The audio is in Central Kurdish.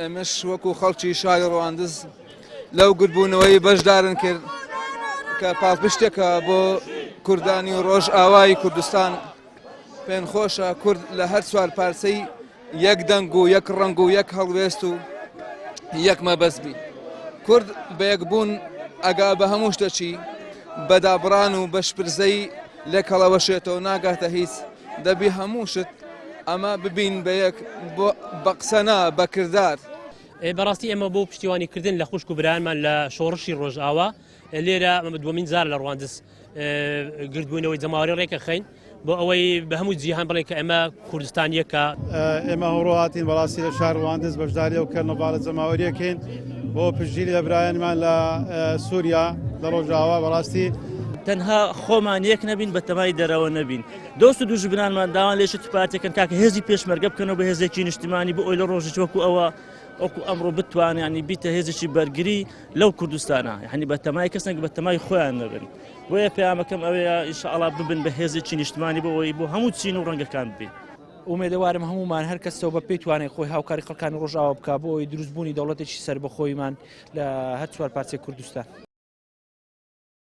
ئێمەش وەکو خەڵکی شاری ڕەواندز لەو گرتبوونەوەی بەشدارن کرد کە پاڵپشتێکە بۆ کوردانی و ڕۆژئاوای کوردستان. پێم خۆشە کورد لە هەر چوار پارچەی یەک دەنگ و یەک ڕەنگ و یەک هەڵوێست و یەک مەبەستبی. کورد بەیەکبوون ئەگا بە هەموو شتێکی بەدابڕان و بەشپرزەی لێکەڵەوەشێتەوە ناگاتە هیچ دەبی هەموو شت ئەمە ببین بە یەک بە قسە نا بە کردار. بەڕاستی ئێمە بۆ پشتیوانیکردن لە خوشک و برایانمان لە شۆڕشی ڕۆژئاوا لێرە دووەمین جار لە ڕەواندز گردبوونەوەی جەماوەری ڕێکە خەین بۆ ئەوەی بە هەموو جیهان بڵێن کە ئێمە کوردستانیەکە. ئێمە هەوڕۆ هاتین بەڕاستی لە شار ڕەواندز بەشداری ئەو کەرنەڤالە جەماوەریەکەین بۆ پشتگیری لە برایانمان لە سووریا لە ڕۆژئاوا. بەڕاستی تەنها خۆمان یەک نەبین بە تەمای دەرەوە نەبین. دۆست و دوژبنانمان داوان لێشت پارتێکن کاکە هێزی پێشمەرگە بکەنەوە بە هێزێکی نیشتیمانی بۆ ئەوی لە ڕۆژێک وەکو ئەوە وەکو ئەمڕۆ بتوانێت ینی بیتە هێزێکی بەرگری لەو کوردستانە، یعنی بە تەمای کەسێک بە تەمای خۆیان نەبن. بۆیە پەیامەکەم ئەوەیە ئینشاءڵڵا ببن بە هێزێکی نیشتیمانی بۆ ئەوەی بۆ هەموو چین و ڕەنگەکان ببین. ئومێدەوارم هەمومان هەر کەسەوە بە پێی توانێت خۆی هاوکاری خەڵکانی ڕۆژئاوا بکات بۆ ئەوەی دروستبوونی دەوڵەتێکی سەر بەخۆیمان لە هەر چوار پارچەی کوردستان.